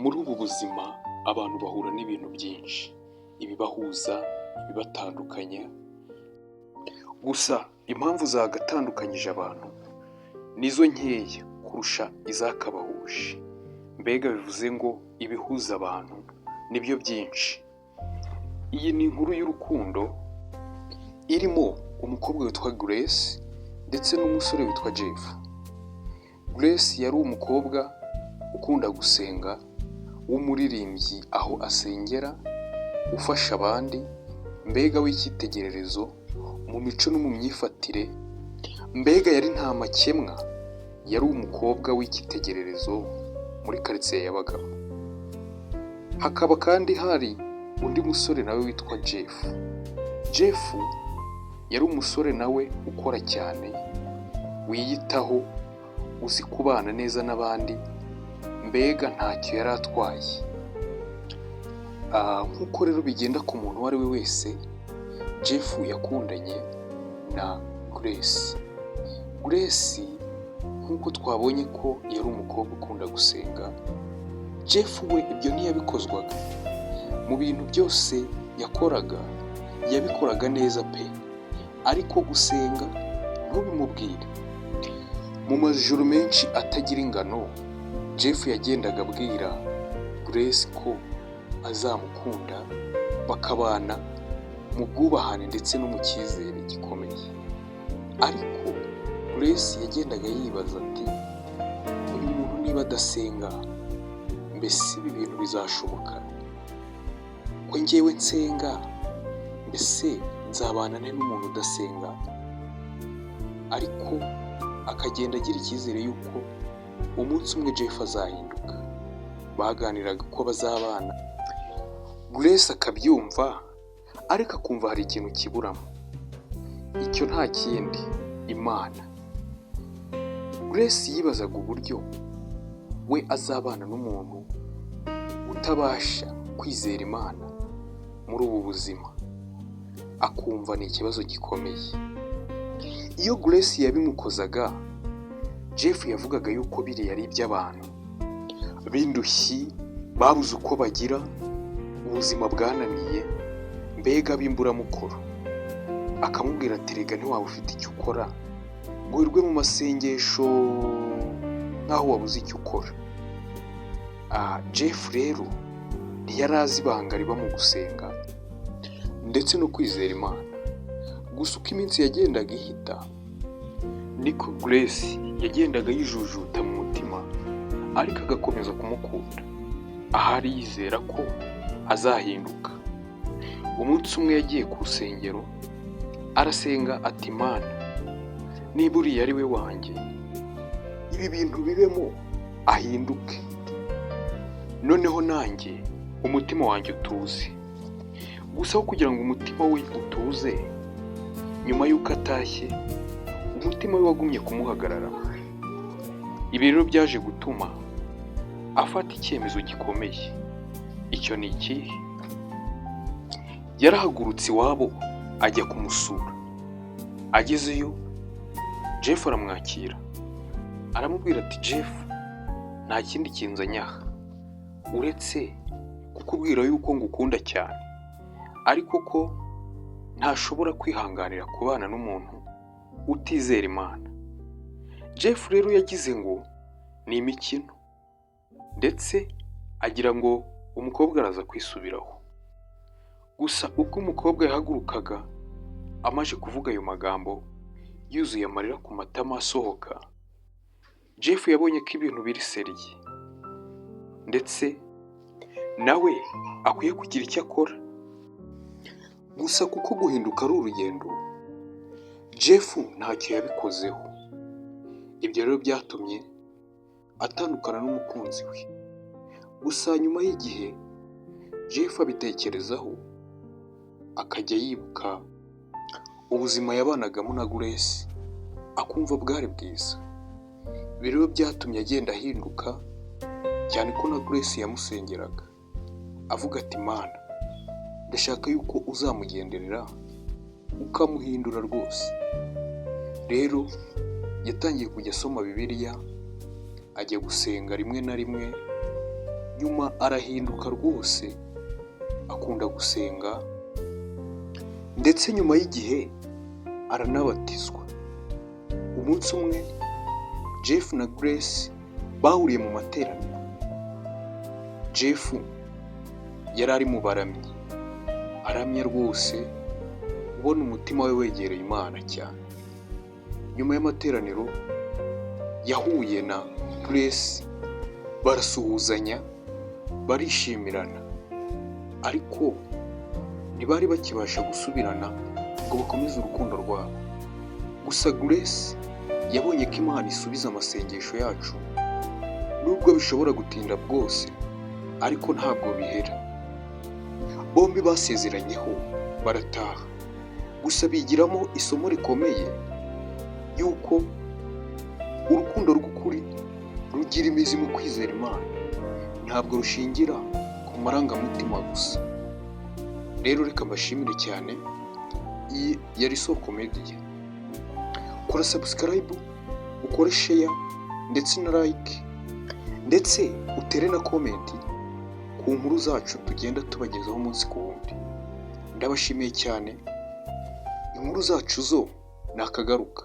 Muri ubu buzima abantu bahura n'ibintu byinshi, ibibahuza, ibibatandukanya, gusa impamvu zagatandukanyije abantu nizo nkeya kurusha izakabahuje. Mbega bivuze ngo ibihuza abantu nibyo byinshi. Iyi ni inkuru y'urukundo irimo umukobwa witwa Grace ndetse n'umusore witwa Jeff. Grace yari umukobwa ukunda gusenga, w'umuririmbyi aho asengera, ufasha abandi, mbega w'icyitegererezo mu mico no mu myifatire, mbega yari nta makemwa, yari umukobwa w'icyitegererezo muri karitsiye yabagamo. Hakaba kandi hari undi musore nawe witwa Jeff. Jeff yari umusore nawe ukora cyane, wiyitaho, uzi kubana neza n'abandi, mbega ntacyo yari atwaye. Nk'uko rero bigenda ku muntu uwo ari we wese, Jeff yakundanye na Grace. Grace nk'uko twabonye ko yari umukobwa ukunda gusenga, Jeff we ibyo ntiyabikozwaga. Mu bintu byose yakoraga, yabikoraga neza pe, ariko gusenga ntubimubwire. Mu majoro menshi atagira ingano, Jeff yagendaga abwira Grace ko azamukunda, bakabana mu bwubahane ndetse no mu cyizere gikomeye. Ariko Grace yagendaga yibaza ati, uyu muntu niba adasenga, mbese ibi bintu bizashoboka? Ko njyewe nsenga, mbese nzabana nte n'umuntu udasenga? Ariko akagenda agira icyizere yuko umunsi umwe Jeff azahinduka. Baganiraga ko bazabana, Grace akabyumva, ariko akumva hari ikintu kiburamo. Icyo nta kindi, Imana. Grace yibazaga uburyo we azabana n'umuntu utabasha kwizera Imana muri ubu buzima. Akumva ni ikibazo gikomeye. Iyo Grace yabimukozaga, Jeff yavugaga yuko biriya ari iby'abantu b'indushyi, babuze uko bagira, ubuzima bwananiye, mbega b'imburamukoro. Akamubwira ati, rega ntiwaba ufite icyo ukora ngo wirwe mu masengesho nk'aho wabuze icyo ukora. Jeff rero ntiyari azi ibanga riba mu gusenga ndetse no kwizera Imana. Gusa uko iminsi yagendaga ihita, niko Grace yagendaga yijujuta mu mutima, ariko agakomeza kumukunda, ahari yizera ko azahinduka. Umunsi umwe yagiye ku rusengero arasenga ati, Mana, niba uriya ari we wanjye, ibi bintu bibemo, ahinduke, noneho nanjye umutima wanjye utuze. Gusa aho kugira ngo umutima we utuze, nyuma y'uko atashye, umutima we wagumye kumuhagarara. Ibi rero byaje gutuma afata icyemezo gikomeye. Icyo ni ikihe? Yarahagurutse iwabo ajya kumusura. Agezeyo, Jeff aramwakira, aramubwira ati, Jeff, nta kindi kinzanye aha uretse kukubwira yuko ngukunda cyane, ariko ko ntashobora kwihanganira kubana n'umuntu utizera Imana. Jeff rero yagize ngo ni imikino, ndetse agira ngo umukobwa araza kwisubiraho. Gusa ubwo umukobwa yahagurukaga amaze kuvuga ayo magambo yuzuye amarira ku matama asohoka, Jeff yabonye ko ibintu biri seriye, ndetse nawe akwiye kugira icyo akora. Gusa kuko guhinduka ari urugendo, Jeff ntacyo yabikozeho. Ibyo rero byatumye atandukana n'umukunzi we. Gusa nyuma y'igihe, Jeff abitekerezaho, akajya yibuka ubuzima yabanagamo na Grace, akumva bwari bwiza. Ibi rero byatumye agenda ahinduka, cyane ko na Grace yamusengeraga avuga ati, Mana, ndashaka yuko uzamugenderera ukamuhindura rwose. Rero yatangiye kujya asoma Bibiliya, ajya gusenga rimwe na rimwe, nyuma arahinduka rwose, akunda gusenga ndetse nyuma y'igihe aranabatizwa. Umunsi umwe Jeff na Grace bahuriye mu materaniro. Jeff yari ari mu baramyi, aramya rwose, ubona umutima we wegereye Imana cyane. Nyuma y'amateraniro yahuye na Grace, barasuhuzanya, barishimirana, ariko ntibari bakibasha gusubirana ngo bakomeze urukundo rwabo. Gusa Grace yabonye ko Imana isubiza amasengesho yacu, nubwo bishobora gutinda bwose, ariko ntabwo bihera. Bombi basezeranyeho barataha, gusa bigiramo isomo rikomeye yuko urukundo rw'ukuri rugira imizi mu kwizera Imana, ntabwo rushingira ku marangamutima gusa. Rero reka mbashimire cyane, iyi yari Isoko Media. Kora subscribe, ukore share ndetse na like, ndetse utere na comment ku nkuru zacu tugenda tubagezaho umunsi ku wundi. Ndabashimiye cyane, inkuru zacu zo nakagaruka.